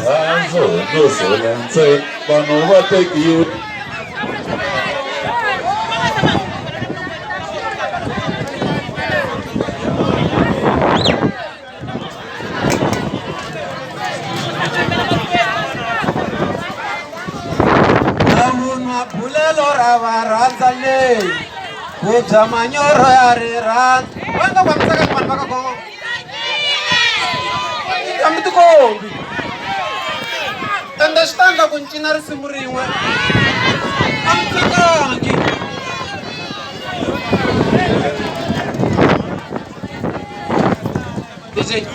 Hanzo nusolenze bano bategiye Amuna bulelo rabaranzale kutamanyoro yareran wanga kwamsaka kwa mpaka kwa amitukombi tandashitanga kuncina risimu rin'we amtsakangi DJ